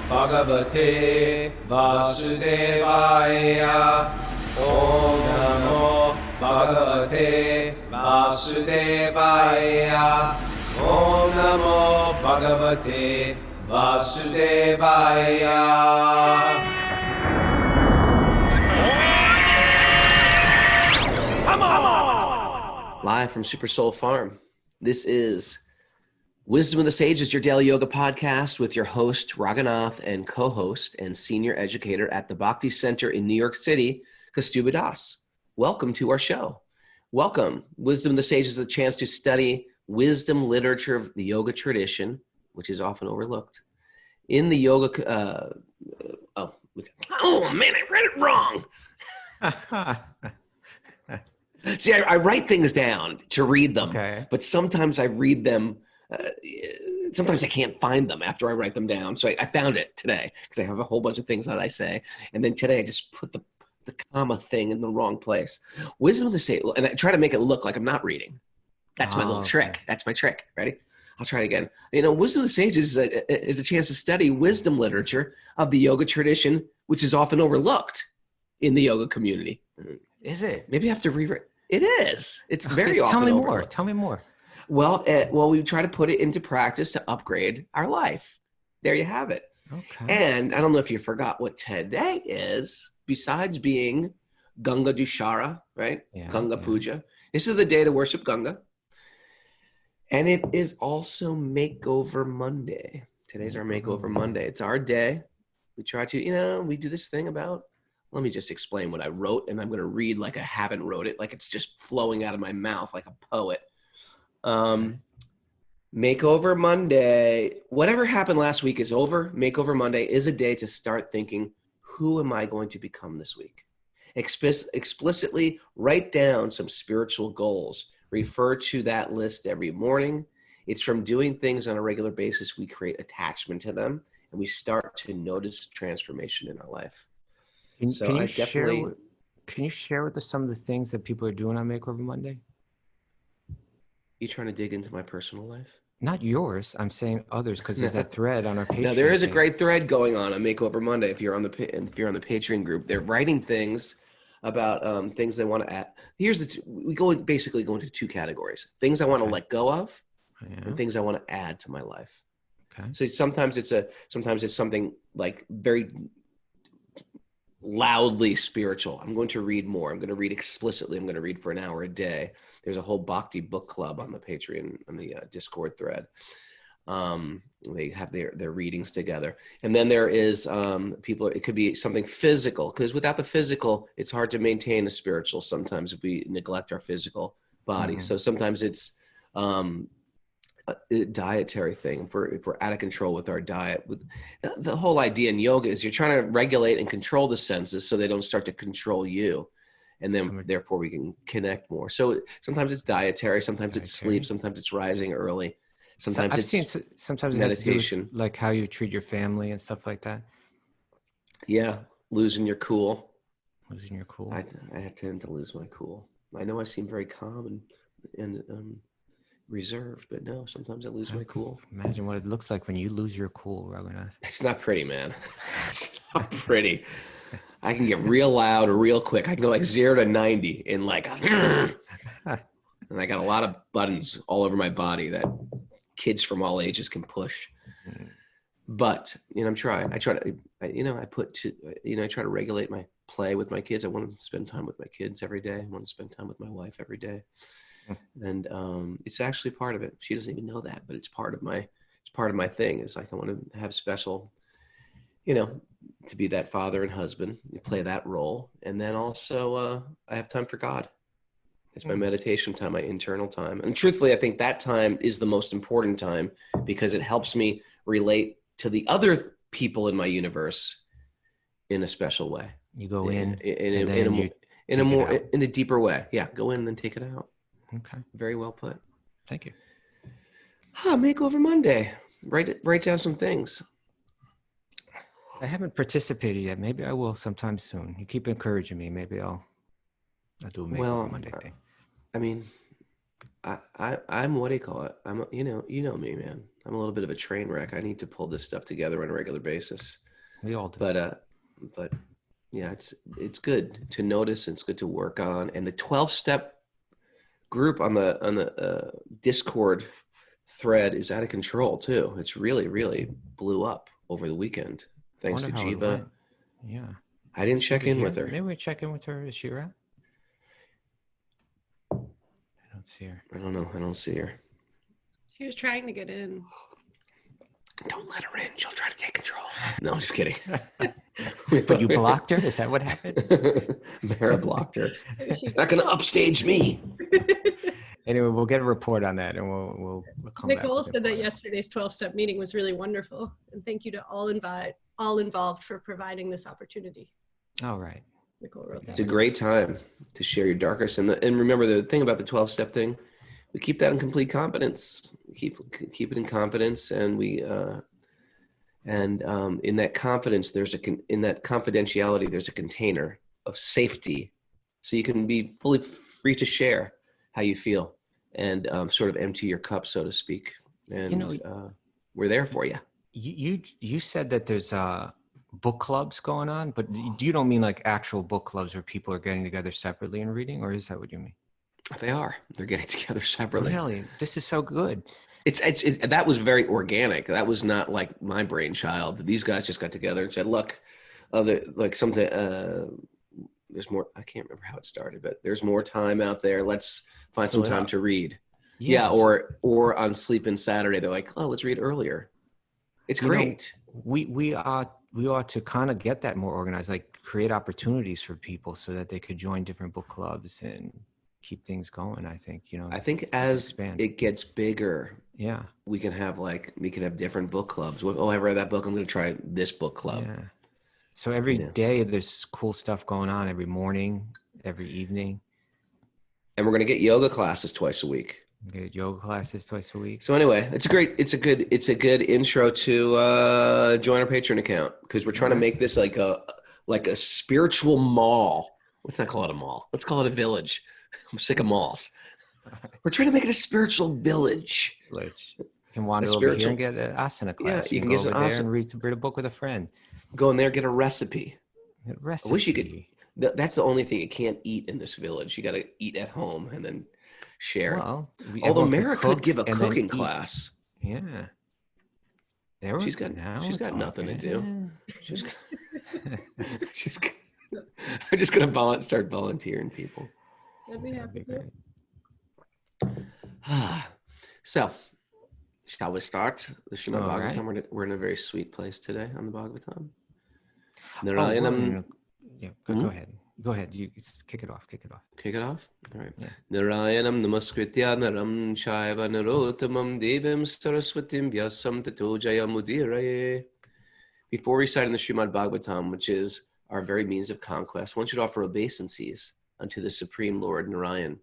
Bhagavate Vasudevaya. Om Namo Bhagavate Vasudevaya. Om Namo Bhagavate Vasudevaya. Live from Super Soul Farm. This is Wisdom of the Sages, your daily yoga podcast with your host, Raghunath, and co-host and senior educator at the Bhakti Center in New York City, Kaustubha Das. Welcome to our show. Welcome. Wisdom of the Sages is a chance to study wisdom literature of the yoga tradition, which is often overlooked. In the yoga, oh man, I read it wrong. See, I write things down to read them, but sometimes I read them. Sometimes I can't find them after I write them down. So I found it today because I have a whole bunch of things that I say. And then today I just put the comma thing in the wrong place. Wisdom of the Sage, and I try to make it look like I'm not reading. That's my little trick. That's my trick. Ready? I'll try it again. You know, Wisdom of the Sage is a chance to study wisdom literature of the yoga tradition, which is often overlooked in the yoga community. Is it? Maybe I have to rewrite. It is. It's very often overlooked. Tell me more. Well, we try to put it into practice to upgrade our life. There you have it. Okay. And I don't know if you forgot what today is, besides being Ganga Dushara, right? Yeah, Ganga Puja. This is the day to worship Ganga. And it is also Makeover Monday. Today's our Makeover Monday. It's our day. We try to, we do this thing about, let me just explain what I wrote, and I'm going to read like I haven't wrote it, like it's just flowing out of my mouth like a poet. Makeover Monday, whatever happened last week is over. Makeover Monday is a day to start thinking, who am I going to become this week? Explicitly write down some spiritual goals. Refer to that list every morning. It's from doing things on a regular basis we create attachment to them, and we start to notice transformation in our life. Can you share with us some of the things that people are doing on Makeover Monday? You trying to dig into my personal life? Not yours. I'm saying others, because there's that thread on our Patreon. No, there is a great thread going on Makeover Monday. If you're on the Patreon group, they're writing things about things they want to add. We basically go into two categories: things I want to let go of, and things I want to add to my life. Okay. So sometimes it's something like very loudly spiritual. I'm going to read more. I'm going to read explicitly. I'm going to read for an hour a day. There's a whole Bhakti book club on the Patreon, on the Discord thread. They have their readings together. And then there is people, it could be something physical, because without the physical, it's hard to maintain a spiritual sometimes if we neglect our physical body. Mm-hmm. So sometimes it's a dietary thing. If we're out of control with our diet, the whole idea in yoga is you're trying to regulate and control the senses so they don't start to control you, and then therefore we can connect more. So sometimes it's dietary, sometimes it's sleep, sometimes it's rising early, sometimes sometimes meditation, it has to do with, like how you treat your family and stuff like that. Yeah, losing your cool. I tend to lose my cool. I know I seem very calm and reserved, but no, sometimes I lose my cool. Imagine what it looks like when you lose your cool, Raghunath. It's not pretty, man. It's not pretty. I can get real loud or real quick. I can go like 0 to 90 in like, and I got a lot of buttons all over my body that kids from all ages can push. But I'm trying. I try to regulate my play with my kids. I want to spend time with my kids every day. I want to spend time with my wife every day. And it's actually part of it. She doesn't even know that, but it's part of my thing. It's like I want to have special, to be that father and husband, you play that role. And then also I have time for God. It's my meditation time, my internal time. And truthfully, I think that time is the most important time because it helps me relate to the other people in my universe in a special way. You go in a deeper way. Yeah. Go in and then take it out. Okay. Very well put. Thank you. Makeover Monday. Write down some things. I haven't participated yet. Maybe I will sometime soon. You keep encouraging me. Maybe I'll do a Makeover Monday thing. I mean, I'm what do you call it? You know me, man. I'm a little bit of a train wreck. I need to pull this stuff together on a regular basis. We all do. But yeah, it's good to notice and it's good to work on. And the 12-step group on the Discord thread is out of control too. It's really blew up over the weekend. Thanks to Jiva. Yeah. I didn't check in with her. Maybe we check in with her. Is she around? I don't see her. I don't know. I don't see her. She was trying to get in. Don't let her in. She'll try to take control. No, I'm just kidding. But you blocked her? Is that what happened? Mara blocked her. She's not going to upstage me. Anyway, we'll get a report on that, and we'll come back. Nicole said that yesterday's 12-step meeting was really wonderful, and thank you to all involved for providing this opportunity. All right. Nicole wrote that. It's a great time to share your darkest. And remember the thing about the 12-step thing, we keep that in complete confidence. We keep it in confidence, and in that confidence, in that confidentiality, there's a container of safety, so you can be fully free to share how you feel and sort of empty your cup, so to speak. And we're there for you. You said that there's book clubs going on, but you don't mean like actual book clubs where people are getting together separately and reading, or is that what you mean? They are. They're getting together separately. Really? This is so good. It's that was very organic. That was not like my brainchild. These guys just got together and said, "Look, there's more." I can't remember how it started, but there's more time out there. Let's find some time to read. Yes. Yeah, or on Sleep-In Saturday, they're like, "Oh, let's read earlier." It's great. We ought to kind of get that more organized, like create opportunities for people so that they could join different book clubs and keep things going. I think as it gets bigger, we can have different book clubs. Oh, I read that book, I'm going to try this book club. Yeah. So every day there's cool stuff going on, every morning, every evening. And we're going to get yoga classes twice a week. Get yoga classes twice a week. So anyway, it's a good intro to join our Patreon account, because we're trying to make this like a spiritual mall. Let's not call it a mall. Let's call it a village. I'm sick of malls. We're trying to make it a spiritual village. You can wander over here and get an asana class. Yeah, you can go get over there and read a book with a friend. Go in there, get a recipe. I wish you could. That's the only thing you can't eat in this village. You got to eat at home and then share. Well, although Mara could give a cooking class. Yeah. She's got nothing to do. I'm just going to start volunteering people. I'd be happy to. So, shall we start the Srimad Bhagavatam? Right. We're in a very sweet place today on the Bhagavatam. Narayan. Go ahead. Go ahead. You kick it off. Kick it off? All right. Narayanam namaskritya naram chaiva narottamam devim saraswatim vyasam tato jayamudiraye. Before reciting the Srimad Bhagavatam, which is our very means of conquest, one should offer obeisances unto the Supreme Lord Narayan,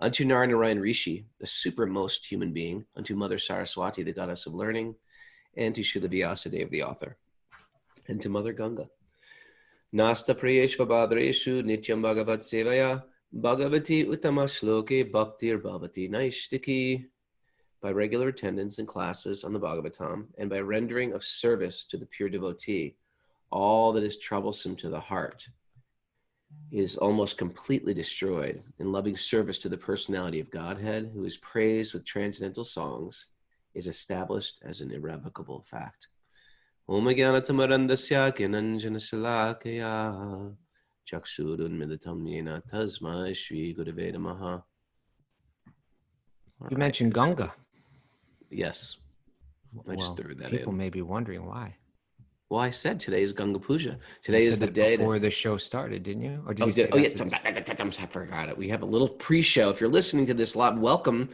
unto Narayan Rishi, the supermost human being, unto Mother Saraswati, the goddess of learning, and to Srila Vyasadeva, the author, and to Mother Ganga. Nasta priyeshva badreshu nityam bhagavat sevaya bhagavati uttama shloke bhaktir bhavati naishtiki. By regular attendance in classes on the Bhagavatam and by rendering of service to the pure devotee, all that is troublesome to the heart is almost completely destroyed. In loving service to the personality of Godhead, who is praised with transcendental songs, is established as an irrevocable fact. Om Jnanatamarandasya Gyananjana Salakaya Chakshurunmilitam Yena Tasmai Shri Gurave Namaha. You mentioned Ganga. Yes. I just threw that people in. may be wondering why. Well, I said today is Ganga Puja. Today is the day before the show started, didn't you? Or did you say I forgot it. We have a little pre-show. If you're listening to this live, welcome.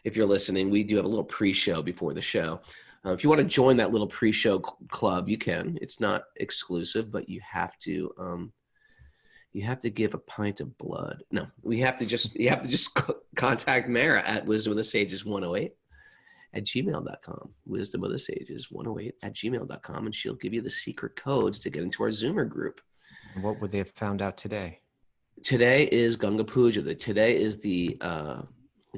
If you're listening, we do have a little pre-show before the show. If you want to join that little pre-show club, you can. It's not exclusive, but you have to give a pint of blood. No, you have to just contact Mara at wisdomofthesages108@gmail.com. Wisdomofthesages108@gmail.com, and she'll give you the secret codes to get into our Zoomer group. And what would they have found out today? Today is Ganga Puja. Today is the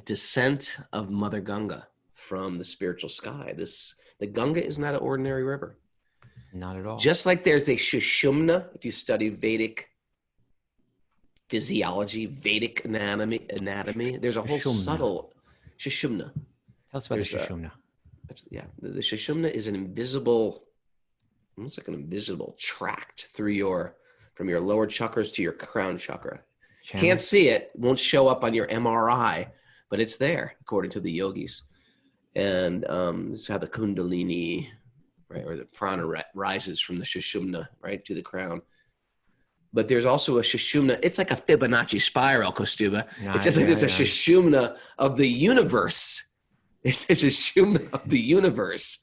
descent of Mother Ganga from the spiritual sky. The Ganga is not an ordinary river. Not at all. Just like there's a Shoshana, if you study Vedic physiology, Vedic anatomy, there's a whole subtle Shoshana. Tell us about the Shoshana. The Shoshana is an invisible, almost like an invisible tract from your lower chakras to your crown chakra. Channel. Can't see it, won't show up on your MRI, but it's there, according to the yogis. And this is how the Kundalini, right, or the prana rises from the Sushumna, right, to the crown. But there's also a Sushumna. It's like a Fibonacci spiral, Kaustubha. It's just like there's a Sushumna of the universe. It's a Sushumna of the universe.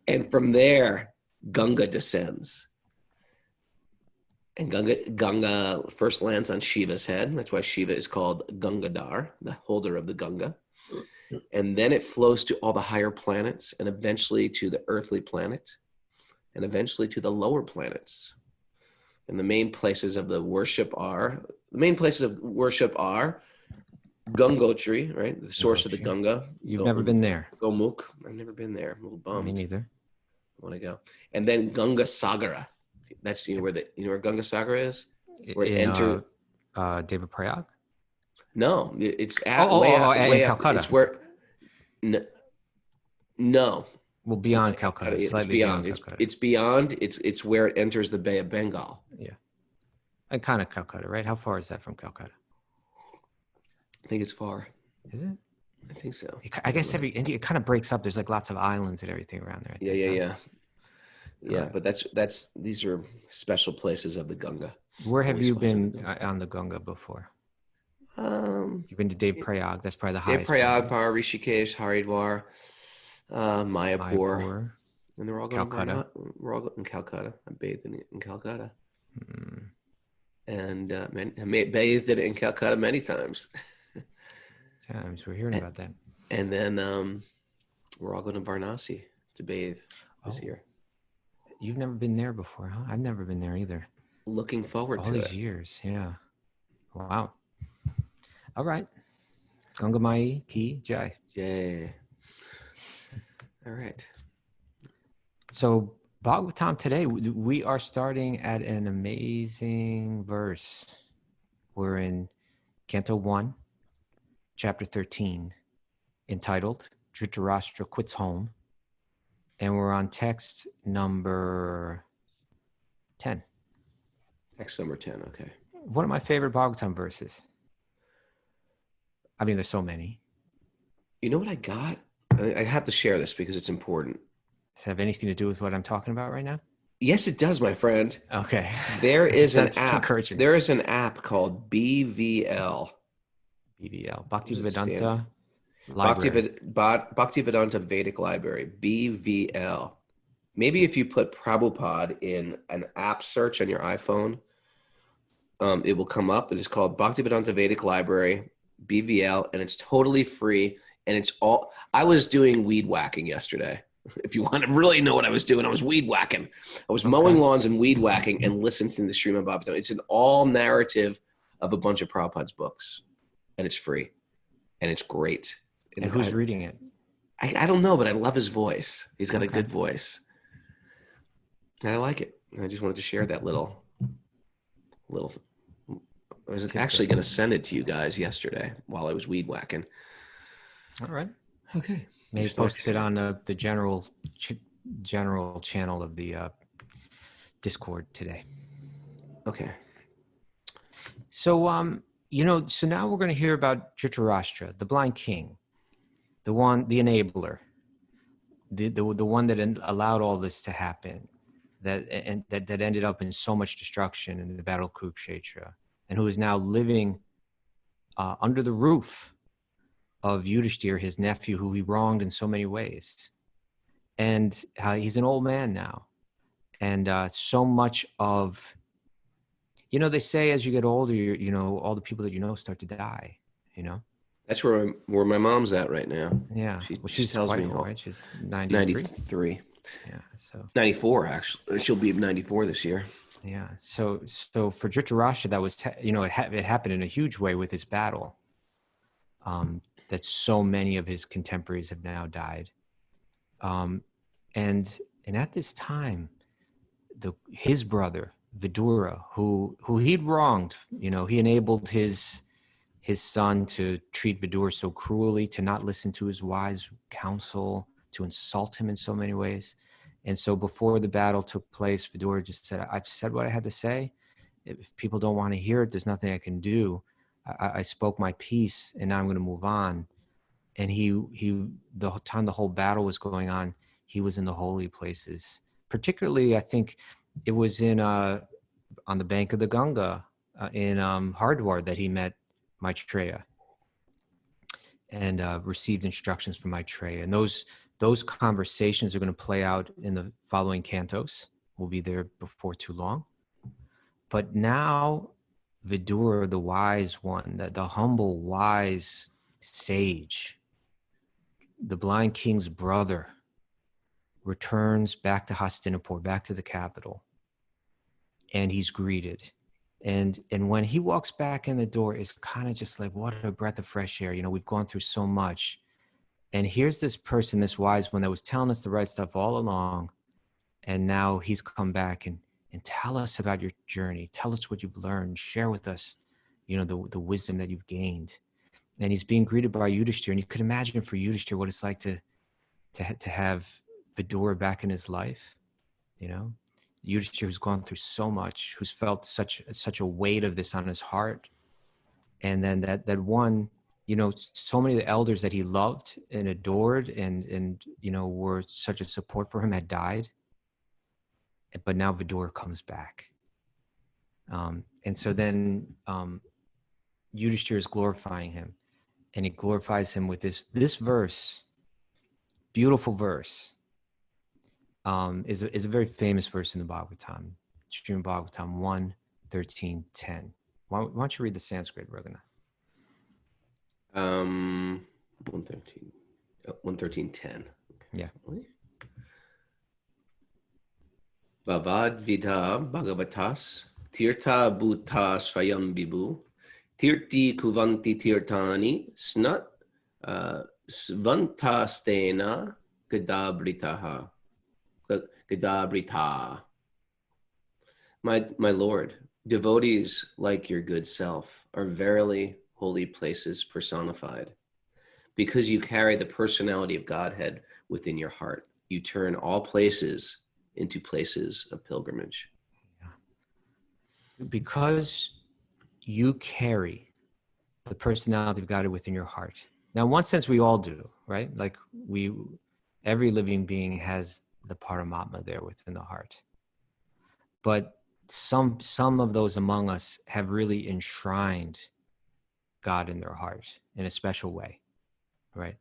And from there, Ganga descends. And Ganga first lands on Shiva's head. That's why Shiva is called Gangadhar, the holder of the Ganga. And then it flows to all the higher planets and eventually to the earthly planet and eventually to the lower planets. And the main places of worship are Gangotri, right? The source of the Ganga. You've never been there? Gomukh. I've never been there. I'm a little bummed. Me neither. I want to go. And then Ganga Sagara. That's where Ganga Sagara is? Where it enters David Prayag? No, it's in Calcutta. It's where no. Well, beyond Calcutta. Slightly beyond Calcutta. It's beyond. It's where it enters the Bay of Bengal. Yeah. And kind of Calcutta, right? How far is that from Calcutta? I think it's far. Is it? I think so. I guess India, it kind of breaks up. There's like lots of islands and everything around there. Yeah, but these are special places of the Ganga. Where have you been on the Ganga before? You've been to Dev Prayag. That's probably the highest. Dev Prayag, Rishikesh, Haridwar, Mayapur, and they're all going Calcutta. We're all in Calcutta. I bathed in Calcutta, and I bathed in Calcutta many times. We're hearing about that. And then we're all going to Varanasi to bathe this year. You've never been there before, huh? I've never been there either. Looking forward to it. All these years, yeah. Wow. All right. Ganga Mai Ki Jai. Jai. All right. So Bhagavatam today, we are starting at an amazing verse. We're in Canto 1, Chapter 13, entitled Dhritarashtra Quits Home. And we're on text number 10. Text number 10, okay. One of my favorite Bhagavatam verses. I mean, there's so many. You know what I got? I have to share this because it's important. Does it have anything to do with what I'm talking about right now? Yes, it does, my friend. Okay. There is an app. Encouraging. There is an app called BVL. BVL. Bhakti-Vedanta Library. Bhakti-Vedanta Vedic Library. BVL. Maybe if you put Prabhupada in an app search on your iPhone, it will come up. It is called Bhakti-Vedanta Vedic Library, BVL, and it's totally free. And it's all, I was doing weed whacking yesterday. If you want to really know what I was doing, I was weed whacking. I was mowing lawns and weed whacking and listening to the Srimad Bhagavatam. It's an all narrative of a bunch of Prabhupada's books. And it's free. And it's great. And who's reading it? I don't know, but I love his voice. He's got a good voice. And I like it. I just wanted to share that little. I was actually going to send it to you guys yesterday while I was weed whacking. All right. Okay. Maybe post it on the general channel of the Discord today. Okay. So so now we're going to hear about Dhritarashtra, the blind king, the enabler, the one that allowed all this to happen, that ended up in so much destruction in the Battle of Kurukshetra, and who is now living under the roof of Yudhishthir, his nephew, who he wronged in so many ways. And he's an old man now. And so much of, they say as you get older, all the people that you know start to die, That's where my mom's at right now. Yeah. She tells me old, right? She's 93. Yeah. So 94, actually. She'll be 94 this year. Yeah. So for Dhritarashtra, that was, it happened in a huge way with his battle. that so many of his contemporaries have now died. And at this time, his brother Vidura, who he'd wronged, he enabled his son to treat Vidura so cruelly, to not listen to his wise counsel, to insult him in so many ways. And so before the battle took place, Vidura just said, I've said what I had to say. If people don't want to hear it, there's nothing I can do. I spoke my piece, and now I'm going to move on. And the time the whole battle was going on, he was in the holy places. Particularly, I think it was on the bank of the Ganga in Hardwar that he met Maitreya and received instructions from Maitreya. And those conversations are going to play out in the following cantos. We'll be there before too long. But now Vidura, the wise one, the humble, wise sage, the blind king's brother, returns back to Hastinapur, back to the capital, and he's greeted. And when he walks back in the door, it's kind of just like, what a breath of fresh air. We've gone through so much. And here's this person, this wise one that was telling us the right stuff all along. And now he's come back and tell us about your journey. Tell us what you've learned. Share with us, the wisdom that you've gained. And he's being greeted by Yudhishthira. And you could imagine for Yudhishthira what it's like to have Vidura back in his life, Yudhishthira, who's gone through so much, who's felt such a weight of this on his heart. And then that one, so many of the elders that he loved and adored and were such a support for him had died. But now Vidura comes back. And so then Yudhishthira is glorifying him. And he glorifies him with this verse, beautiful verse, is a very famous verse in the Bhagavatam, Srimad Bhagavatam 1:13-10. Why don't you read the Sanskrit, Raghunath? 1:13-10. Yeah. Bhavad Vida Bhagavatas Tirtha Bhuta Svayam Vibhu Tirti Kuvanti Tirtani Snat Svantastena Gadabritaha. Gadabrita. My Lord, devotees like your good self are verily holy places personified. Because you carry the personality of Godhead within your heart, you turn all places into places of pilgrimage. Because you carry the personality of God within your heart. Now, in one sense, we all do, right? Like every living being has the Paramatma there within the heart. But some of those among us have really enshrined God in their heart in a special way, right?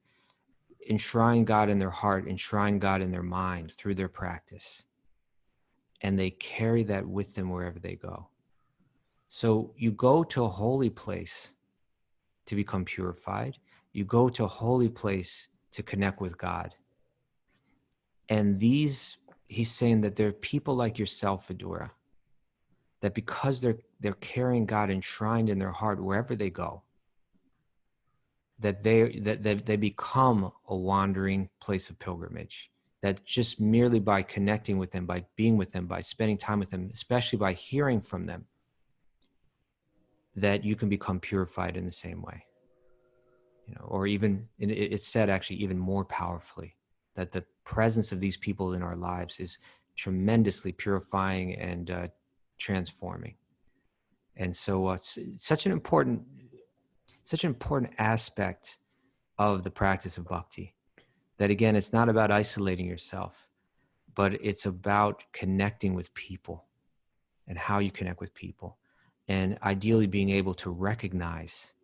Enshrine God in their heart, enshrine God in their mind through their practice. And they carry that with them wherever they go. So you go to a holy place to become purified. You go to a holy place to connect with God. And he's saying that there are people like yourself, Vidura, that because they're carrying God enshrined in their heart wherever they go, that they become a wandering place of pilgrimage. That just merely by connecting with them, by being with them, by spending time with them, especially by hearing from them, that you can become purified in the same way. Or even, it's said actually even more powerfully, that the presence of these people in our lives is tremendously purifying and transforming. And so it's such an important aspect of the practice of bhakti, that again, it's not about isolating yourself, but it's about connecting with people and how you connect with people. And ideally being able to recognize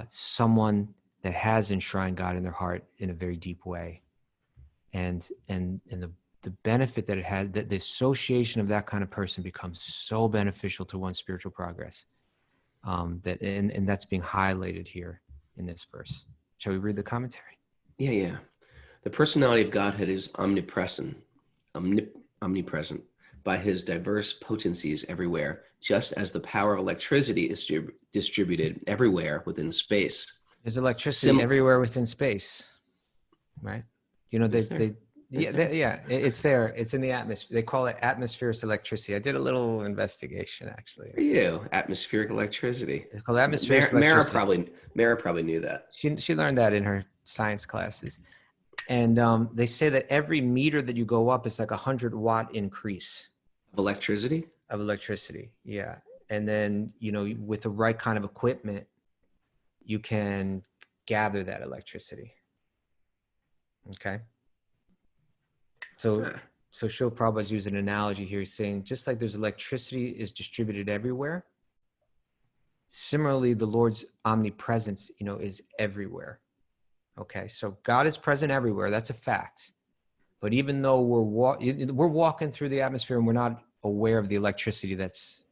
someone that has enshrined God in their heart in a very deep way. And the benefit that it had, that the association of that kind of person becomes so beneficial to one's spiritual progress. And that's being highlighted here in this verse. Shall we read the commentary? Yeah. The personality of Godhead is omnipresent by his diverse potencies everywhere, just as the power of electricity is distributed everywhere within space. There's electricity everywhere within space, right? You know, it's there. It's in the atmosphere. They call it atmospheric electricity. I did a little investigation, actually. For you, atmospheric electricity. It's called atmospheric electricity. Mara probably knew that. She learned that in her science classes. And they say that every meter that you go up is like 100-watt increase. Of electricity? Of electricity, yeah. And then, you know, with the right kind of equipment, you can gather that electricity. Okay. So Srila Prabhupada's using an analogy here. He's saying, just like there's electricity is distributed everywhere, similarly, the Lord's omnipresence, you know, is everywhere. Okay. So God is present everywhere. That's a fact. But even though we're walking through the atmosphere and we're not aware of the electricity that's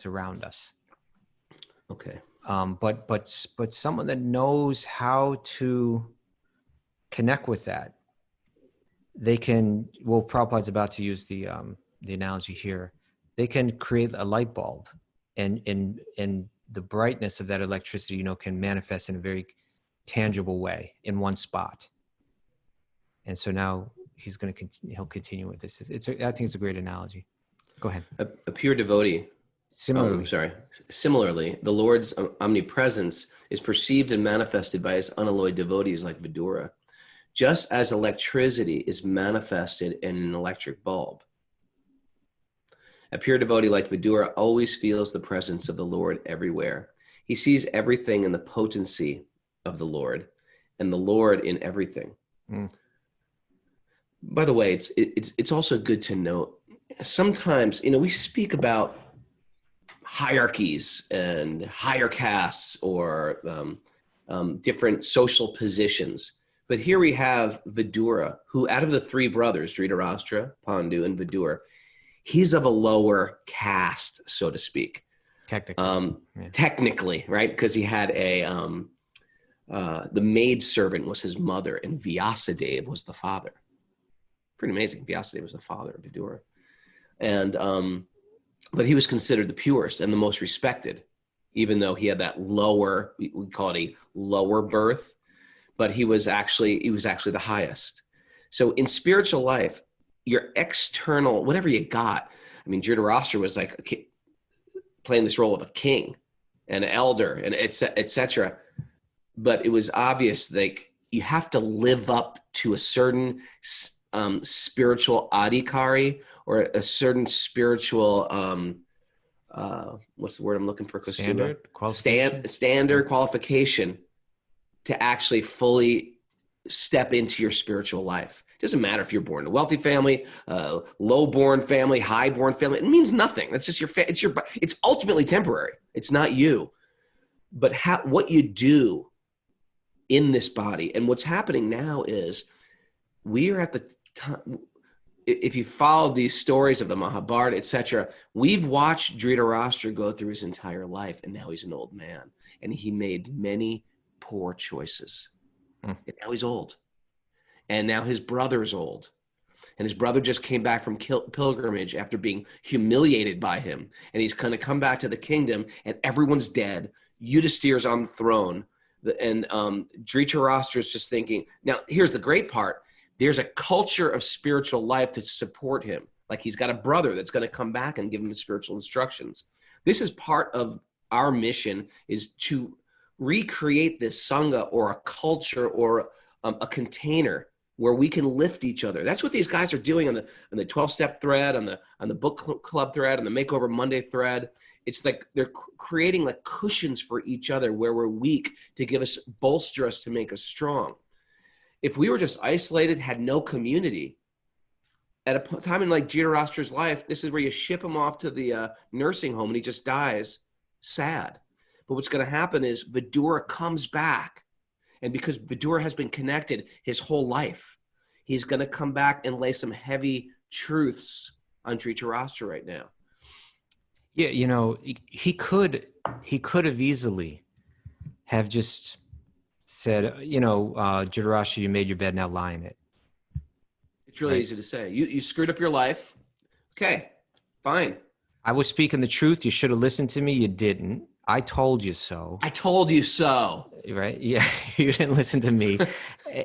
around us. Okay. But someone that knows how to connect with that, they can, well, Prabhupada's about to use the analogy here. They can create a light bulb, and the brightness of that electricity, you know, can manifest in a very tangible way in one spot. And so now he'll continue with this. I think it's a great analogy. Go ahead. A pure devotee. Similarly, the Lord's omnipresence is perceived and manifested by his unalloyed devotees like Vidura, just as electricity is manifested in an electric bulb. A pure devotee like Vidura always feels the presence of the Lord everywhere. He sees everything in the potency of the Lord, and the Lord in everything. By the way, it's also good to note, sometimes, you know, we speak about hierarchies and higher castes or different social positions. But here we have Vidura, who out of the three brothers, Dhritarashtra, Pandu, and Vidura, he's of a lower caste, so to speak. Technically, right? Because he had the maid servant was his mother, and Vyasadeva was the father. Pretty amazing. Vyasadeva was the father of Vidura. And, but he was considered the purest and the most respected, even though he had that lower, we call it a lower birth, but he was actually the highest. So in spiritual life, your external, whatever you got, I mean, Dhritarashtra was like playing this role of a king, an elder, and et cetera. But it was obvious, like, you have to live up to a certain spiritual adhikari, or a certain spiritual, what's the word I'm looking for? Standard qualification to actually fully step into your spiritual life. It doesn't matter if you're born in a wealthy family, low-born family, high-born family. It means nothing. That's just it's ultimately temporary. It's not you. But what you do in this body, and what's happening now is we are at the time. If you follow these stories of the Mahabharata, etc., we've watched Dhritarashtra go through his entire life, and now he's an old man, and he made many poor choices. And now he's old, and now his brother's old, and his brother just came back from pilgrimage after being humiliated by him, and he's going to come back to the kingdom, and everyone's dead. Yudhishthir's on the throne, and Dhritarashtra's just thinking. Now, here's the great part. There's a culture of spiritual life to support him. Like, he's got a brother that's going to come back and give him the spiritual instructions. This is part of our mission, is to recreate this sangha, or a culture, or a container where we can lift each other. That's what these guys are doing on the 12-step thread, on the book club thread, on the Makeover Monday thread. It's like they're creating like cushions for each other where we're weak, to bolster us, to make us strong. If we were just isolated, had no community, at a time in like Dhritarashtra's life, this is where you ship him off to the nursing home and he just dies sad. But what's going to happen is Vidura comes back. And because Vidura has been connected his whole life, he's going to come back and lay some heavy truths on Dhritarashtra right now. Yeah, you know, he could have easily have just said, you know, Dhritarashtra, you made your bed, now lie in it. It's really easy to say. You screwed up your life. Okay, fine. I was speaking the truth. You should have listened to me. You didn't. I told you so. I told you so. Right? Yeah, you didn't listen to me.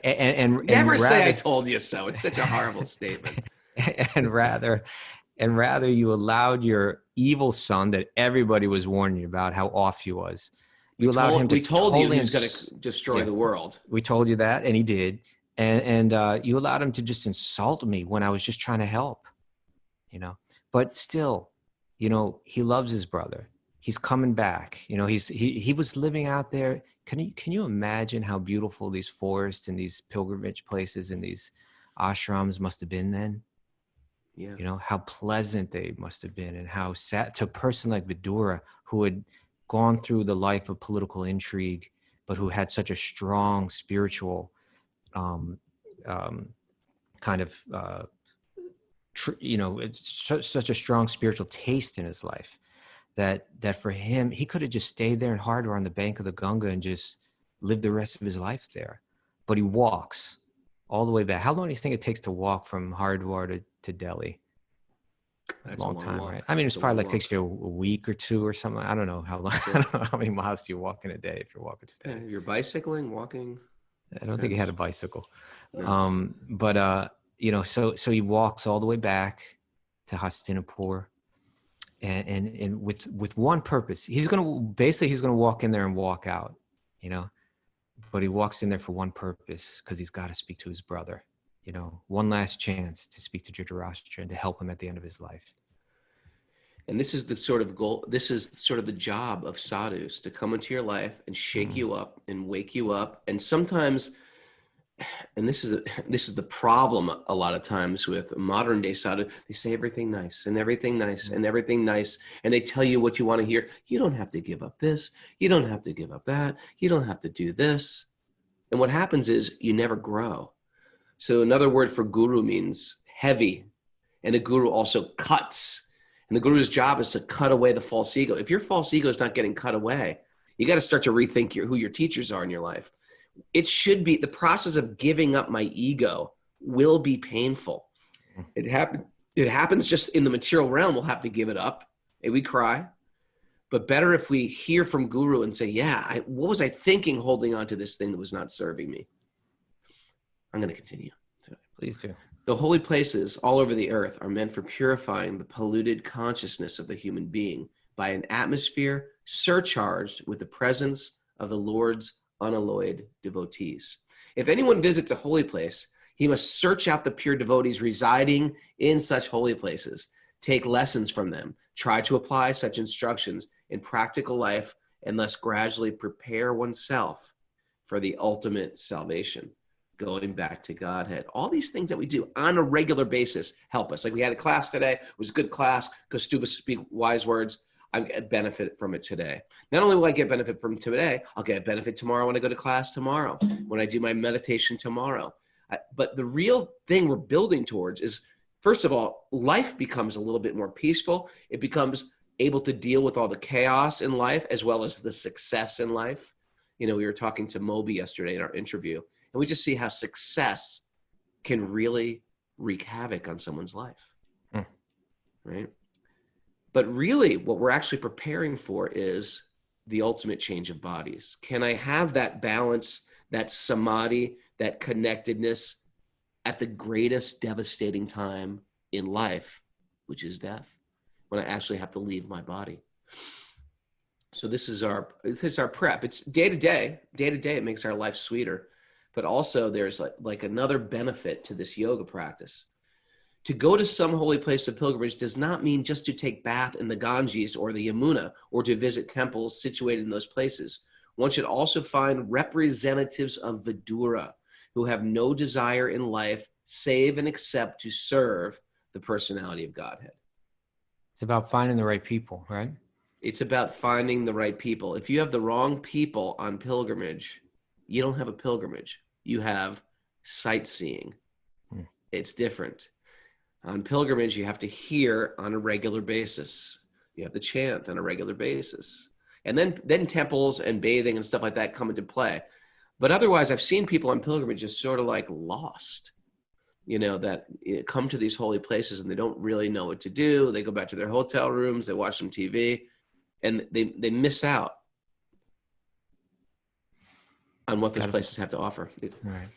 And Never say rather, I told you so. It's such a horrible statement. and rather you allowed your evil son that everybody was warning you about how off he was. You allowed him to we told you totally he was going to destroy the world. We told you that, and he did. And you allowed him to just insult me when I was just trying to help, you know. But still, you know, he loves his brother. He's coming back. You know, he was living out there. Can you imagine how beautiful these forests and these pilgrimage places and these ashrams must have been then? Yeah. You know, how pleasant they must have been, and how sad to a person like Vidura, who had gone through the life of political intrigue, but who had such a strong spiritual kind of, such a strong spiritual taste in his life that for him, he could have just stayed there in Hardwar on the bank of the Ganga and just lived the rest of his life there. But he walks all the way back. How long do you think it takes to walk from Hardwar to Delhi? That's long a time, walk. right? I mean, it's probably like walk. takes you a week or two or something. I don't know how long. I don't know how many miles do you walk in a day if you're walking steady. Yeah, you're bicycling, walking. I don't think he had a bicycle. No. You know, so he walks all the way back to Hastinapur, and with one purpose. He's gonna walk in there and walk out, you know, but he walks in there for one purpose, because he's got to speak to his brother. You know, one last chance to speak to Dhritarashtra and to help him at the end of his life. And this is the sort of goal. This is sort of the job of sadhus, to come into your life and shake you up and wake you up. And sometimes, and this is the problem a lot of times with modern day sadhu, they say everything nice and everything nice and everything nice. And they tell you what you want to hear. You don't have to give up this. You don't have to give up that. You don't have to do this. And what happens is you never grow. So another word for guru means heavy. And a guru also cuts. And the guru's job is to cut away the false ego. If your false ego is not getting cut away, you got to start to rethink who your teachers are in your life. It should be, the process of giving up my ego will be painful. It happens just in the material realm. We'll have to give it up and we cry. But better if we hear from guru and say, yeah, what was I thinking holding on to this thing that was not serving me? I'm going to continue. Please do. The holy places all over the earth are meant for purifying the polluted consciousness of the human being by an atmosphere surcharged with the presence of the Lord's unalloyed devotees. If anyone visits a holy place, he must search out the pure devotees residing in such holy places, take lessons from them, try to apply such instructions in practical life, and thus gradually prepare oneself for the ultimate salvation. Going back to Godhead. All these things that we do on a regular basis help us. Like we had a class today. It was a good class. Kaustubha speak wise words. I get benefit from it today. Not only will I get benefit from today, I'll get benefit tomorrow when I go to class tomorrow, when I do my meditation tomorrow. But the real thing we're building towards is, first of all, life becomes a little bit more peaceful. It becomes able to deal with all the chaos in life as well as the success in life. You know, we were talking to Moby yesterday in our interview, and we just see how success can really wreak havoc on someone's life, right? But really what we're actually preparing for is the ultimate change of bodies. Can I have that balance, that samadhi, that connectedness at the greatest devastating time in life, which is death, when I actually have to leave my body? So this is our prep. It's day to day, it makes our life sweeter. But also there's like another benefit to this yoga practice. To go to some holy place of pilgrimage does not mean just to take bath in the Ganges or the Yamuna or to visit temples situated in those places. One should also find representatives of Vidura who have no desire in life save and except to serve the personality of Godhead. It's about finding the right people, right? It's about finding the right people. If you have the wrong people on pilgrimage, you don't have a pilgrimage. You have sightseeing. It's different. On pilgrimage, you have to hear on a regular basis. You have to chant on a regular basis. And then temples and bathing and stuff like that come into play. But otherwise, I've seen people on pilgrimage just sort of like lost, you know, that come to these holy places and they don't really know what to do. They go back to their hotel rooms, they watch some TV, and they miss out on what those places have to offer. Right.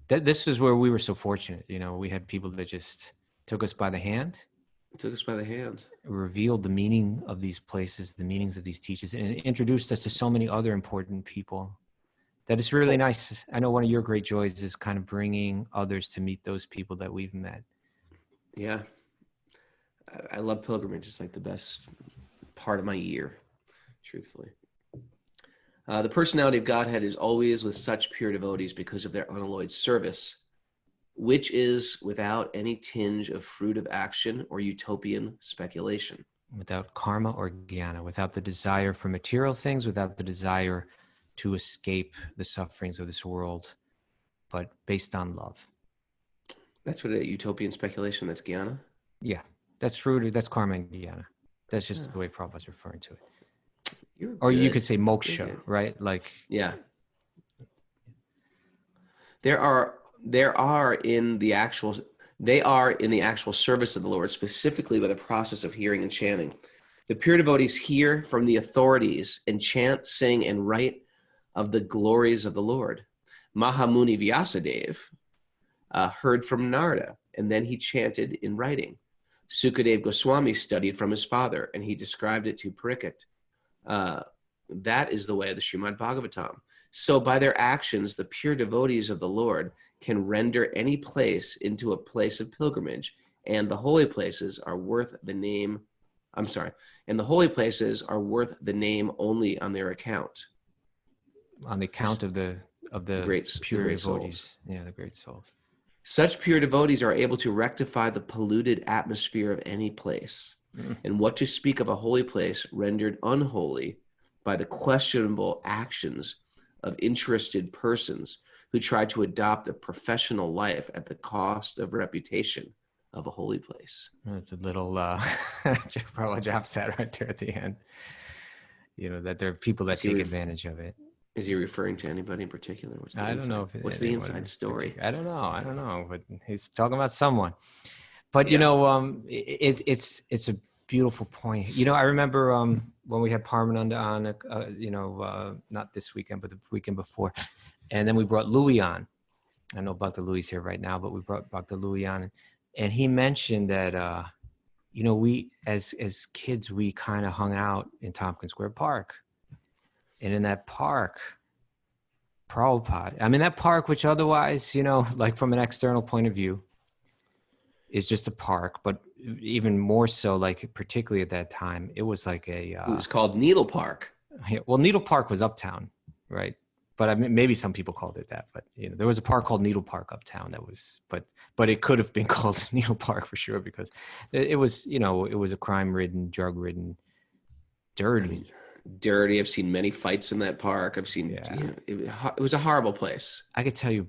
This is where we were so fortunate. We had people that just took us by the hand. Took us by the hand. Revealed the meaning of these places, the meanings of these teachers, and introduced us to so many other important people. That it's really nice. I know one of your great joys is kind of bringing others to meet those people that we've met. Yeah. I love pilgrimage. It's like the best part of my year, truthfully. The personality of Godhead is always with such pure devotees because of their unalloyed service, which is without any tinge of fruit of action or utopian speculation. Without karma or jnana, without the desire for material things, without the desire to escape the sufferings of this world, but based on love. That's what utopian speculation, that's jnana? Yeah, that's fruit, that's karma and jnana. That's just the way Prabhupada's referring to it. Or you could say moksha, right? Like, yeah. They are in the actual service of the Lord, specifically by the process of hearing and chanting. The pure devotees hear from the authorities and chant, sing, and write of the glories of the Lord. Mahamuni Vyasadeva heard from Narada, and then he chanted in writing. Sukadeva Goswami studied from his father, and he described it to Parikshit. That is the way of the Srimad Bhagavatam. So by their actions, the pure devotees of the Lord can render any place into a place of pilgrimage, and the holy places are worth the name. And the holy places are worth the name only on their account. On the account of the great, pure great devotees. Souls. Yeah, the great souls. Such pure devotees are able to rectify the polluted atmosphere of any place. And what to speak of a holy place rendered unholy by the questionable actions of interested persons who try to adopt a professional life at the cost of reputation of a holy place. It's a little Prabhupada Jap said right there at the end. That there are people that take advantage of it. Is he referring to anybody in particular? I don't know. What's the inside story? I don't know. But he's talking about someone. But it's a beautiful point. I remember when we had Parmananda on, not this weekend, but the weekend before, and then we brought Louis on. I know Dr. Louis here right now, but we brought Dr. Louis on, and he mentioned that we as kids we kind of hung out in Tompkins Square Park, and in that park, Prabhupada. That park, which otherwise, like from an external point of view, is just a park, but even more so, like particularly at that time, it was like it was called Needle Park. Yeah, well, Needle Park was uptown, right? But maybe some people called it that. But there was a park called Needle Park uptown that was, but it could have been called Needle Park for sure because it was, it was a crime-ridden, drug-ridden, dirty. Dirty. I've seen many fights in that park. I've seen. Yeah. It was a horrible place. I could tell you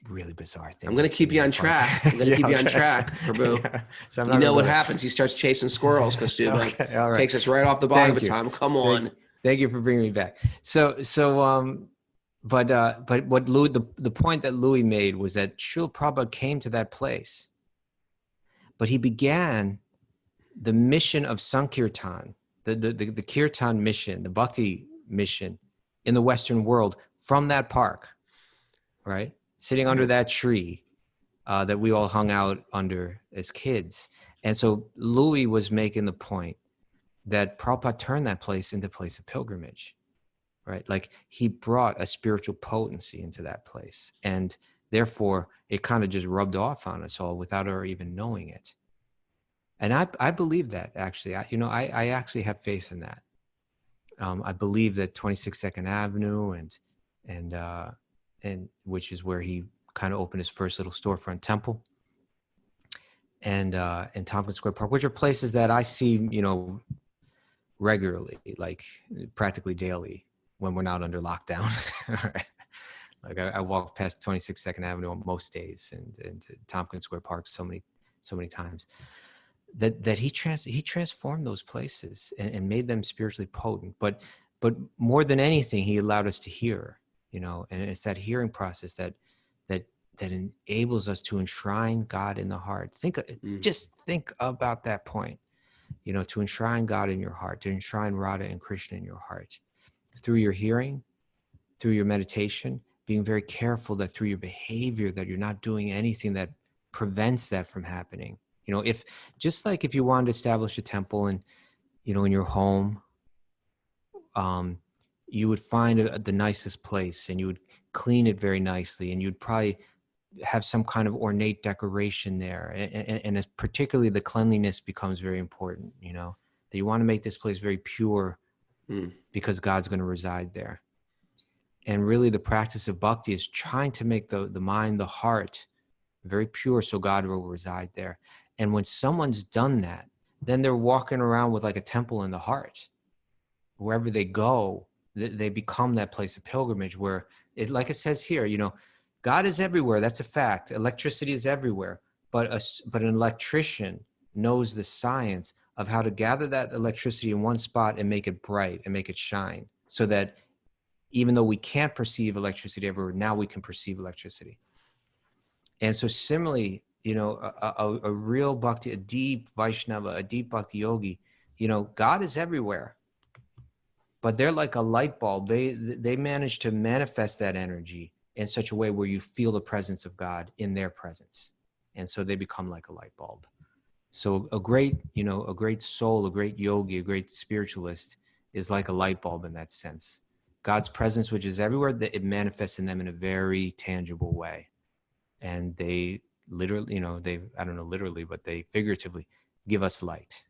really bizarre things. I'm going to keep you on track. I'm going to keep you on track, Prabhu. Yeah. So what happens? He starts chasing squirrels, Kaustubha. Okay, all right. Takes us right off the Bhagavatam. Come on. Thank you for bringing me back. But what Louis, the point that Louis made was that Srila Prabhupada came to that place, but he began the mission of Sankirtan, the Kirtan mission, the Bhakti mission in the Western world from that park, right? Sitting under that tree that we all hung out under as kids. And so Louis was making the point that Prabhupada turned that place into a place of pilgrimage, right? Like he brought a spiritual potency into that place. And therefore, it kind of just rubbed off on us all without our even knowing it. And I believe that, actually. I actually have faith in that. I believe that 26 Second Avenue and which is where he kind of opened his first little storefront temple, and Tompkins Square Park, which are places that I see, regularly, like practically daily when we're not under lockdown. Like I walk past 26 Second Avenue on most days and Tompkins Square Park so many times. That he transformed those places and made them spiritually potent. But more than anything, he allowed us to hear. And it's that hearing process that enables us to enshrine God in the heart. Just think about that point. to enshrine God in your heart, to enshrine Radha and Krishna in your heart. Through your hearing, through your meditation, being very careful that through your behavior that you're not doing anything that prevents that from happening. If just like if you wanted to establish a temple and, in your home, you would find the nicest place and you would clean it very nicely, and you'd probably have some kind of ornate decoration there. And particularly the cleanliness becomes very important, that you want to make this place very pure because God's going to reside there. And really the practice of bhakti is trying to make the mind, the heart very pure so God will reside there. And when someone's done that, then they're walking around with like a temple in the heart. Wherever they go, they become that place of pilgrimage where, like it says here, God is everywhere. That's a fact. Electricity is everywhere. But an electrician knows the science of how to gather that electricity in one spot and make it bright and make it shine, so that even though we can't perceive electricity everywhere, now we can perceive electricity. And so similarly, a real bhakti, a deep Vaishnava, a deep Bhakti-yogi, God is everywhere. But they're like a light bulb. They manage to manifest that energy in such a way where you feel the presence of God in their presence. And so they become like a light bulb. So a great soul, a great yogi, a great spiritualist is like a light bulb in that sense. God's presence, which is everywhere, that it manifests in them in a very tangible way. And they literally, I don't know literally, but they figuratively give us light,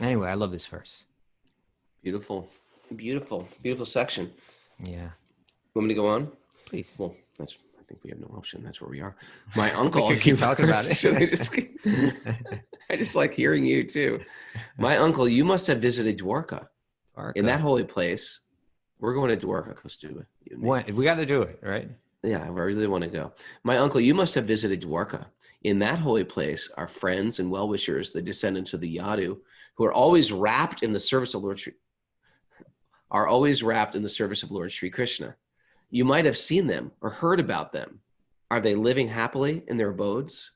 Anyway, I love this verse. Beautiful, beautiful, beautiful section. Yeah. Want me to go on? Please. Well, I think we have no option. That's where we are. My uncle. We could keep talking about it. I just like hearing you too. My uncle, you must have visited Dwarka. In that holy place. We're going to Dwarka, Kaustubha. We got to do it, right? Yeah, I really want to go. My uncle, you must have visited Dwarka. In that holy place, our friends and well-wishers, the descendants of the Yadu, who are always wrapped in the service of Lord Sri Krishna. You might have seen them or heard about them. Are they living happily in their abodes?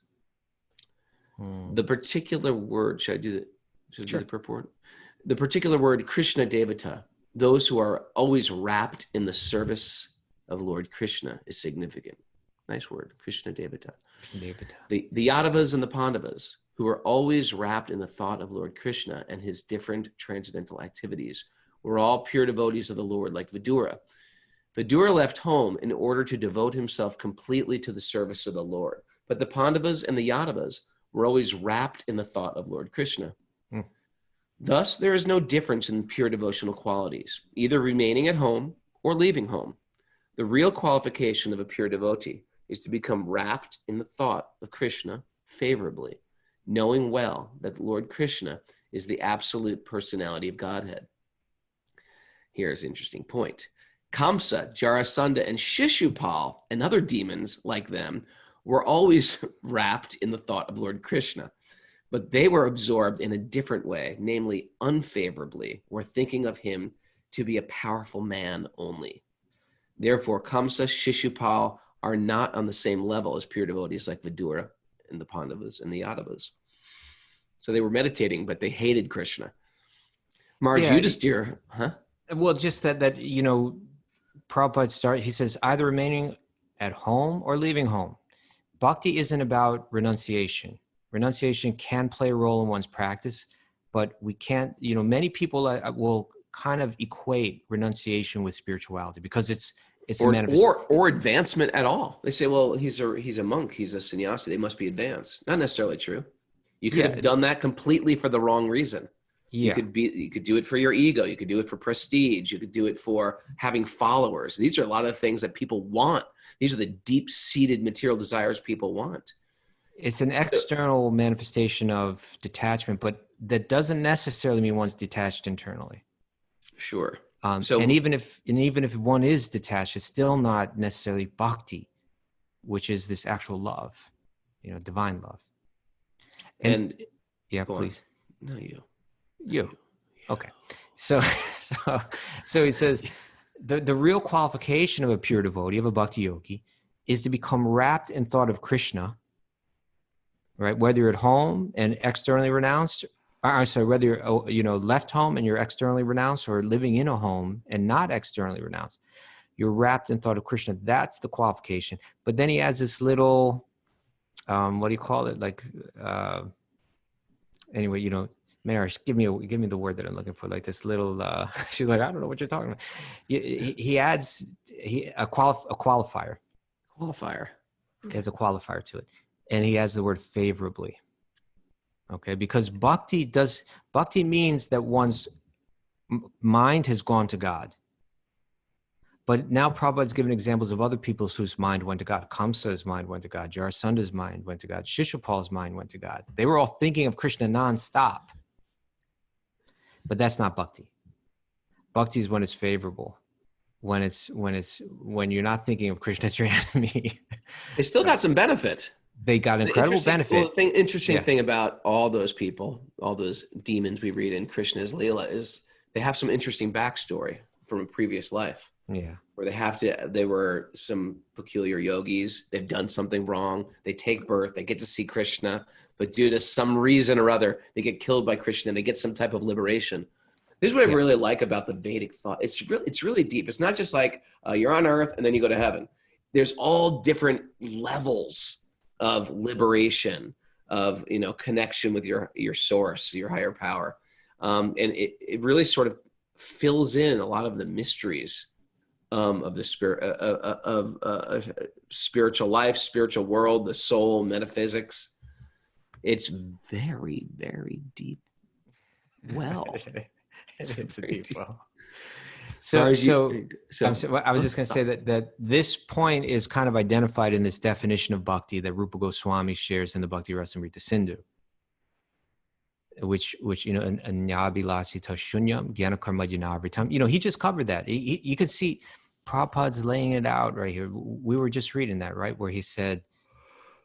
The particular word, should I do the purport? The particular word, Krishna Devata, those who are always wrapped in the service of Lord Krishna, is significant. Nice word, Krishna Devata. The Yadavas and the Pandavas, who are always wrapped in the thought of Lord Krishna and his different transcendental activities, were all pure devotees of the Lord, like Vidura. Vidura left home in order to devote himself completely to the service of the Lord. But the Pandavas and the Yadavas were always wrapped in the thought of Lord Krishna. Thus, there is no difference in pure devotional qualities, either remaining at home or leaving home. The real qualification of a pure devotee is to become wrapped in the thought of Krishna favorably, knowing well that Lord Krishna is the absolute personality of Godhead. Here's an interesting point. Kamsa, Jarasandha, and Shishupal, and other demons like them, were always wrapped in the thought of Lord Krishna. But they were absorbed in a different way, namely unfavorably, were thinking of him to be a powerful man only. Therefore, Kamsa, Shishupal are not on the same level as pure devotees like Vidura and the Pandavas and the Yadavas. So they were meditating, but they hated Krishna. Maharaj Yudhisthira, Well, just that Prabhupada he says, either remaining at home or leaving home. Bhakti isn't about renunciation. Renunciation can play a role in one's practice, but we can't, many people will kind of equate renunciation with spirituality because it's a manifestation. Or advancement at all. They say, well, he's a monk, he's a sannyasi, they must be advanced. Not necessarily true. You could have done that completely for the wrong reason. Yeah. You could do it for your ego. You could do it for prestige. You could do it for having followers. These are a lot of things that people want. These are the deep-seated material desires people want. It's an external manifestation of detachment, but that doesn't necessarily mean one's detached internally. Sure. And even if one is detached, it's still not necessarily bhakti, which is this actual love, divine love. And yeah, please. On. No, you. Okay. So he says the real qualification of a pure devotee, of a bhakti yogi, is to become wrapped in thought of Krishna, right? Whether you're at home and externally renounced, whether you're, left home and you're externally renounced, or living in a home and not externally renounced, you're wrapped in thought of Krishna. That's the qualification. But then he adds this little, what do you call it? Like, anyway, Marish, give me the word that I'm looking for. Like this little, she's like, I don't know what you're talking about. He adds a qualifier. Qualifier. He has a qualifier to it. And he adds the word favorably. Okay, because bhakti means that one's mind has gone to God. But now Prabhupada's given examples of other people whose mind went to God. Kamsa's mind went to God. Jarasanda's mind went to God. Shishupal's mind went to God. They were all thinking of Krishna nonstop. But that's not bhakti. Bhakti is when it's favorable. When you're not thinking of Krishna as your enemy. They still got some benefit. They got incredible benefit. Well, the interesting thing about all those people, all those demons we read in Krishna's Leela, is they have some interesting backstory from a previous life. Yeah. Where they were some peculiar yogis. They've done something wrong. They take birth. They get to see Krishna, but due to some reason or other, they get killed by Krishna and they get some type of liberation. This is what I really like about the Vedic thought. It's really deep. It's not just like you're on earth and then you go to heaven. There's all different levels of liberation, of connection with your source, your higher power, and it really sort of fills in a lot of the mysteries of the spirit of spiritual life, spiritual world, the soul, metaphysics. It's very, very deep. Well, it's a deep well. So I was just going to say that this point is kind of identified in this definition of bhakti that Rupa Goswami shares in the Bhakti Rasamrita Sindhu, which anyabhilasita shunyam jnana karma jnanavritam. He just covered that. You could see Prabhupada's laying it out right here. We were just reading that, right, where he said,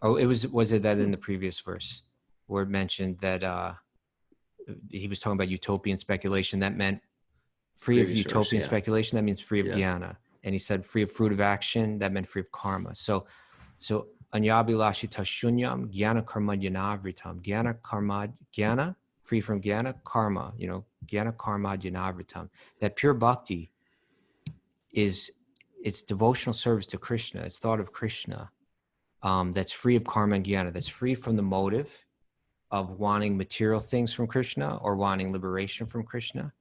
was it that in the previous verse where it mentioned that he was talking about utopian speculation, that meant free of utopian speculation, that means free of jnana. And he said free of fruit of action, that meant free of karma. So anyabhilashita shunyam jnana karma jnanavritam. Jnana, free from jnana, karma, jnana karma jnanavritam. That pure bhakti it's devotional service to Krishna. It's thought of Krishna. That's free of karma and jnana. That's free from the motive of wanting material things from Krishna or wanting liberation from Krishna.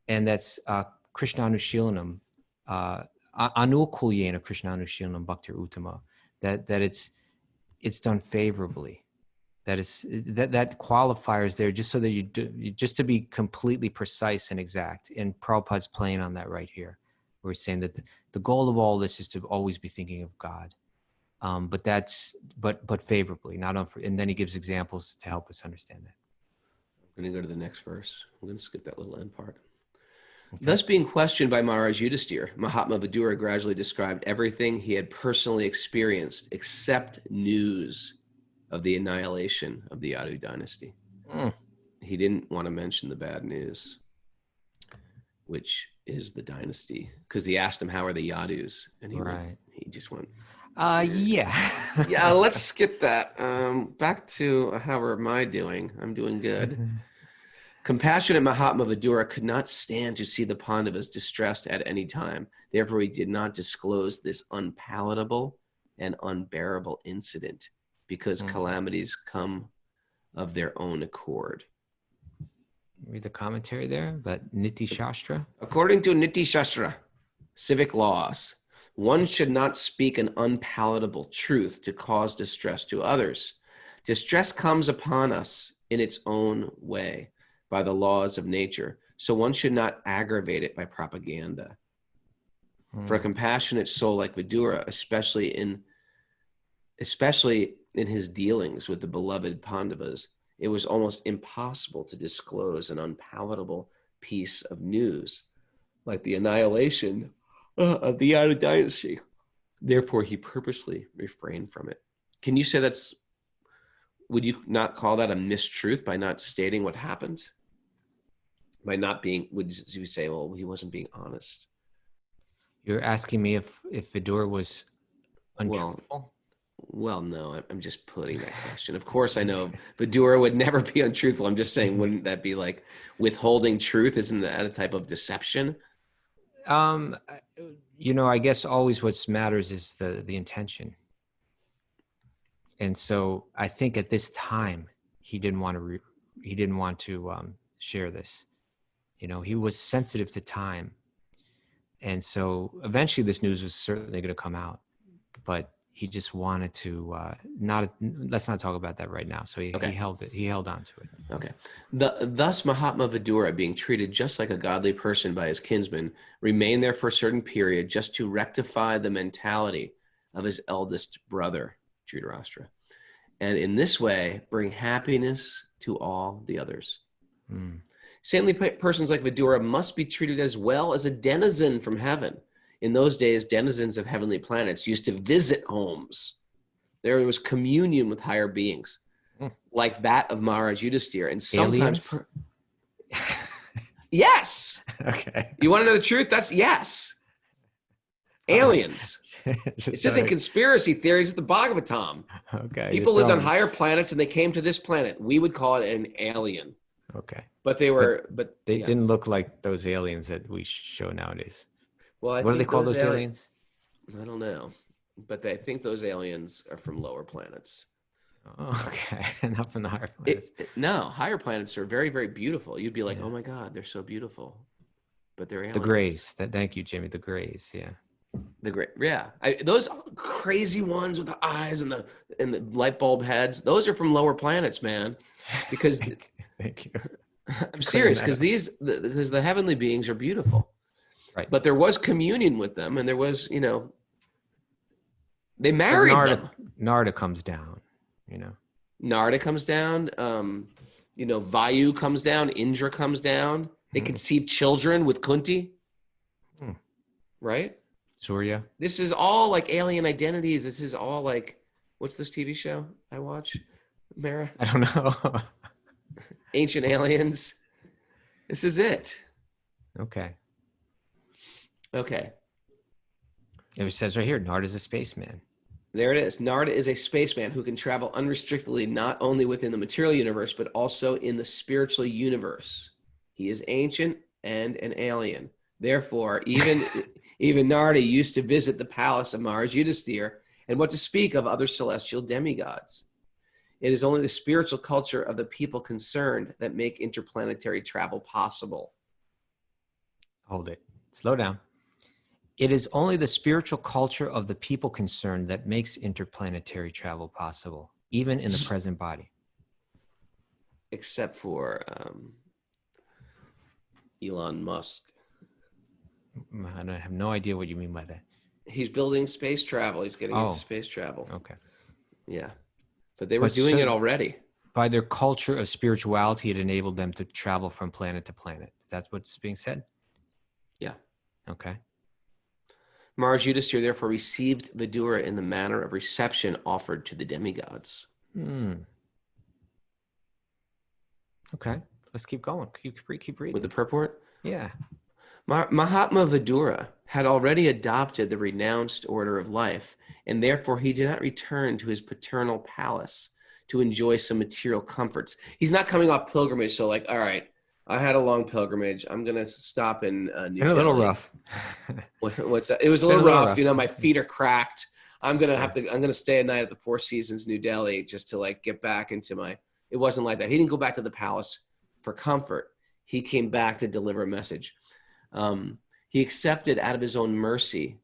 And that's Krishna Anushilanam, Anukulyena Krishna Anushilanam Bhaktir Uttama, that it's done favorably. That qualifier is there just so that just to be completely precise and exact. And Prabhupada's playing on that right here. Where he's saying that the goal of all this is to always be thinking of God. But favorably, not and then he gives examples to help us understand that. I'm going to go to the next verse. I'm going to skip that little end part. Okay. Thus being questioned by Maharaj Yudhisthira, Mahatma Vidura gradually described everything he had personally experienced except news of the annihilation of the Yadu dynasty. He didn't want to mention the bad news, which is the dynasty, because he asked him, how are the Yadus? And he just went, yeah, let's skip that. Back to how am I doing? I'm doing good. Compassionate Mahatma Vidura could not stand to see the Pandavas distressed at any time. Therefore, he did not disclose this unpalatable and unbearable incident, because calamities come of their own accord. Read the commentary there, but Niti Shastra. According to Niti Shastra, civic laws, one should not speak an unpalatable truth to cause distress to others. Distress comes upon us in its own way by the laws of nature, so one should not aggravate it by propaganda. For a compassionate soul like Vidura, especially in his dealings with the beloved Pandavas, it was almost impossible to disclose an unpalatable piece of news, like the annihilation of the Yadu dynasty. Therefore, he purposely refrained from it. Can you say would you not call that a mistruth by not stating what happened? By not being, would you say, well, he wasn't being honest? You're asking me if Vidura was untruthful? Well, no, I'm just putting that question. Of course, I know Vidura would never be untruthful. I'm just saying, wouldn't that be like withholding truth? Isn't that a type of deception? I guess always what matters is the intention. And so I think at this time, he didn't want to share this. He was sensitive to time. And so eventually this news was certainly going to come out, but he just wanted to let's not talk about that right now. So he held on to it. Okay. Thus Mahatma Vidura, being treated just like a godly person by his kinsmen, remained there for a certain period just to rectify the mentality of his eldest brother, Dhritarashtra, and in this way bring happiness to all the others. Saintly persons like Vidura must be treated as well as a denizen from heaven. In those days, denizens of heavenly planets used to visit homes. There was communion with higher beings, like that of Maharaj Yudhisthira. And sometimes... Yes! Okay. You want to know the truth? That's yes. Aliens. It's just in conspiracy theories. It's the Bhagavatam. Okay. People lived on higher planets and they came to this planet. We would call it an alien. Okay. But they were, they didn't look like those aliens that we show nowadays. Well, what do they call those aliens? I don't know, but I think those aliens are from lower planets. Oh, okay. Not from the higher planets. No, higher planets are very, very beautiful. You'd be like, oh my God, they're so beautiful. But they're aliens. The Greys. Thank you, Jimmy. The Greys. Yeah. The Grey. Yeah. Those crazy ones with the eyes and the light bulb heads. Those are from lower planets, man. Because thank you. I'm serious, because the heavenly beings are beautiful. Right. But there was communion with them, and there was, they married them. Narada comes down, Narada comes down. Vayu comes down. Indra comes down. They conceive children with Kunti. Right? Surya. This is all like alien identities. This is all like, what's this TV show I watch? Mara? I don't know. Ancient Aliens. This is it. Okay. It says right here, Narada is a spaceman. There it is. Narada is a spaceman who can travel unrestrictedly not only within the material universe, but also in the spiritual universe. He is ancient and an alien. Therefore, even Narada used to visit the palace of Maharaj Yudhisthira, and what to speak of other celestial demigods. It is only the spiritual culture of the people concerned that make interplanetary travel possible. Hold it. Slow down. It is only the spiritual culture of the people concerned that makes interplanetary travel possible, even in the present body. Except for Elon Musk. I have no idea what you mean by that. He's building space travel. He's getting into space travel. Okay. Yeah. But they were doing it already. By their culture of spirituality, it enabled them to travel from planet to planet. Is that what's being said? Yeah. Okay. Maharaj Yudhisthira therefore received Vidura in the manner of reception offered to the demigods. Okay. Let's keep going. Keep reading. With the purport? Yeah. Mahatma Vidura had already adopted the renounced order of life, and therefore he did not return to his paternal palace to enjoy some material comforts. He's not coming off pilgrimage, so like, all right, I had a long pilgrimage. I'm going to stop in New Delhi. A little rough. What's that? It was a little rough. My feet are cracked. I'm going to stay a night at the Four Seasons, New Delhi, just to like get back into it wasn't like that. He didn't go back to the palace for comfort. He came back to deliver a message. He accepted out of his own mercy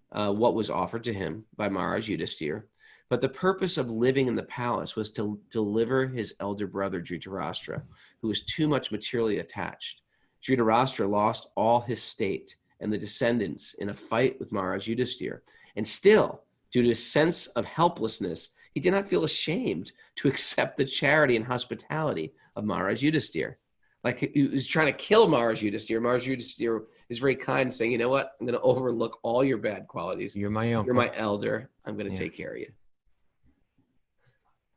what was offered to him by Maharaj Yudhisthira, but the purpose of living in the palace was to deliver his elder brother Dhritarashtra, who was too much materially attached. Dhritarashtra lost all his state and the descendants in a fight with Maharaj Yudhisthira, and still, due to his sense of helplessness, he did not feel ashamed to accept the charity and hospitality of Maharaj Yudhisthira. Like he was trying to kill Maharaj Yudhisthira. Maharaj Yudhisthira is very kind, saying, you know what? I'm going to overlook all your bad qualities. You're my uncle. You're my elder. I'm going to take care of you.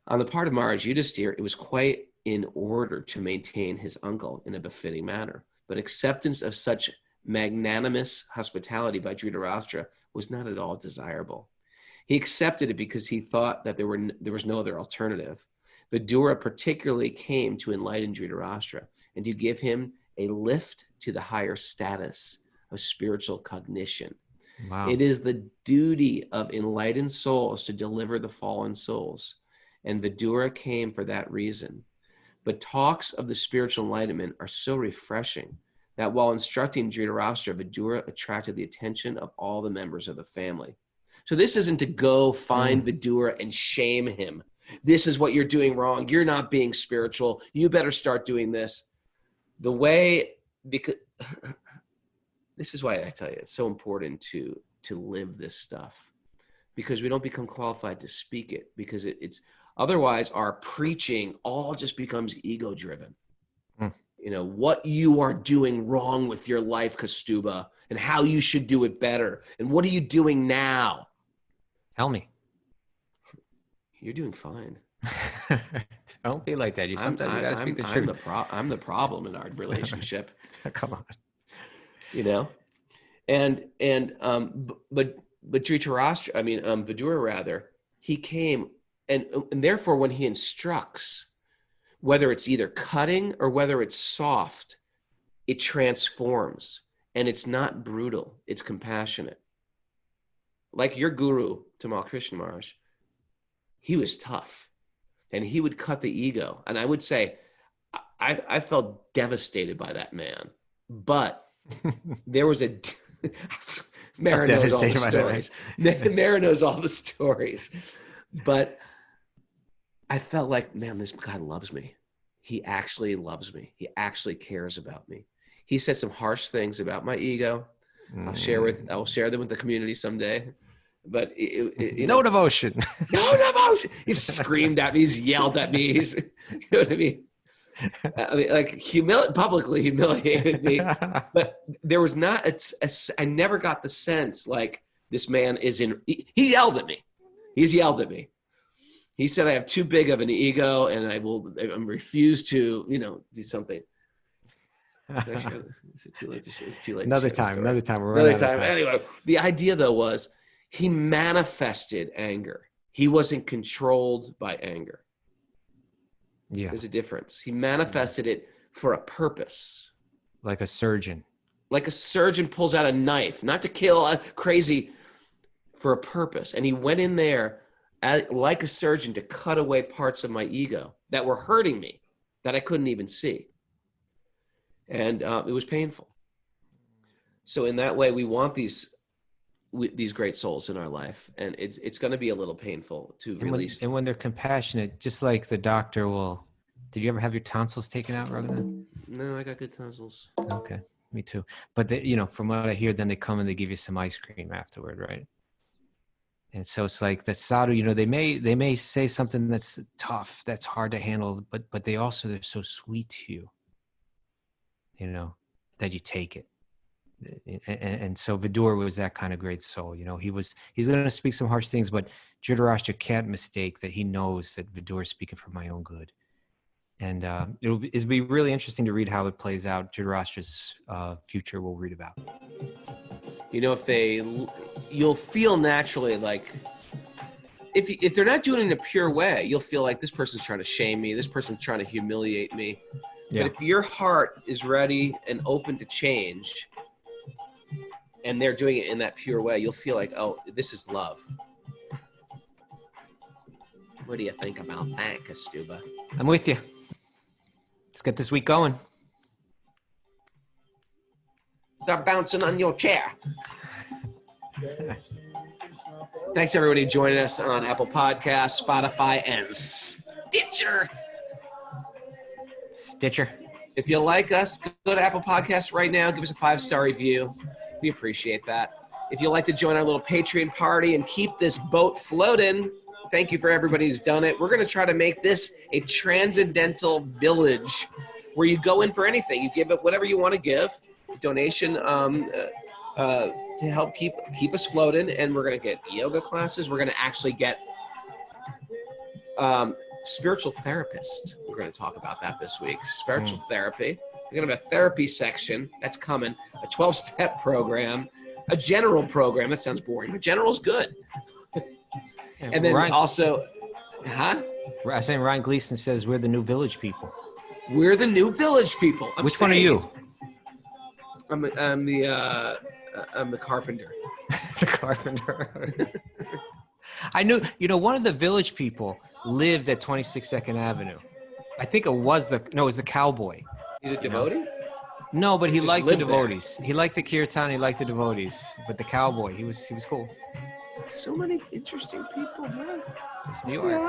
On the part of Maharaj Yudhisthira, it was quite in order to maintain his uncle in a befitting manner. But acceptance of such magnanimous hospitality by Dhritarashtra was not at all desirable. He accepted it because he thought that there was no other alternative. Vidura particularly came to enlighten Dhritarashtra and to give him a lift to the higher status of spiritual cognition. Wow. It is the duty of enlightened souls to deliver the fallen souls, and Vidura came for that reason. But talks of the spiritual enlightenment are so refreshing that while instructing Dhritarashtra, Vidura attracted the attention of all the members of the family. So this isn't to go find Vidura and shame him. This is what you're doing wrong. You're not being spiritual. You better start doing this. Because this is why I tell you, it's so important to live this stuff, because we don't become qualified to speak it, because it's otherwise our preaching all just becomes ego driven. You know, what you are doing wrong with your life, Kaustubha, and how you should do it better. And what are you doing now? Tell me. You're doing fine. Don't be like that. Sometimes you gotta speak the truth. I'm the problem in our relationship. Come on. You know, but Dhritarashtra, Vidura rather, he came, and therefore when he instructs, whether it's either cutting or whether it's soft, it transforms, and it's not brutal, it's compassionate. Like your guru, Tamal Krishna Maharaj, he was tough, and he would cut the ego. And I would say, I felt devastated by that man, but there was Mara knows all the stories. Mara knows all the stories, but I felt like, man, this guy loves me. He actually loves me. He actually cares about me. He said some harsh things about my ego. I'll share them with the community someday. But no devotion. No devotion. He's screamed at me. He's yelled at me. You know what I mean? Like publicly humiliated me. But there was not. I never got the sense like this man is in. He yelled at me. He's yelled at me. He said I have too big of an ego, and I refuse to, do something. Is it too late to share? It's too late. Another time. Anyway, the idea though was he manifested anger. He wasn't controlled by anger. Yeah, there's a difference. He manifested it for a purpose. Like a surgeon. Like a surgeon pulls out a knife, not to kill a crazy, for a purpose. And he went in there like a surgeon to cut away parts of my ego that were hurting me, that I couldn't even see. And it was painful. So in that way, we want these great souls in our life, and it's going to be a little painful to release. And when they're compassionate, just like the doctor will. Did you ever have your tonsils taken out, Raghunath? No, I got good tonsils. Okay, me too. But from what I hear, then they come and they give you some ice cream afterward, right? And so it's like that sadhu. They may say something that's tough, that's hard to handle, but they're so sweet to you. That you take it. And so Vidura was that kind of great soul. He's going to speak some harsh things, but Dhritarashtra can't mistake that he knows that Vidura is speaking for my own good. And it'll be really interesting to read how it plays out. Dhritarashtra's future we'll read about. You'll feel naturally like if they're not doing it in a pure way, you'll feel like this person's trying to shame me, this person's trying to humiliate me. Yeah. But if your heart is ready and open to change, and they're doing it in that pure way, you'll feel like, oh, this is love. What do you think about that, Kaustubha? I'm with you. Let's get this week going. Start bouncing on your chair. Thanks, everybody, for joining us on Apple Podcasts, Spotify, and Stitcher. If you like us, go to Apple Podcasts right now. Give us a 5-star review. We appreciate that. If you'd like to join our little Patreon party and keep this boat floating, thank you for everybody who's done it. We're going to try to make this a transcendental village where you go in for anything. You give it whatever you want to give. Donation to help keep us floating. And we're going to get yoga classes. We're going to actually get spiritual therapists. We're going to talk about that this week. Spiritual therapy. We're going to have a therapy section. That's coming. A 12-step program. A general program. That sounds boring, but general's good. And then also, huh? I'm saying Ryan Gleason says we're the new village people. We're the new village people. Which one are you? I'm the carpenter. The carpenter. I knew, one of the village people lived at 26 2nd Avenue. I think it was it was the cowboy. He's a devotee? No, but he liked the devotees. There. He liked the kirtan, he liked the devotees. But the cowboy, he was cool. So many interesting people, man. It's New York,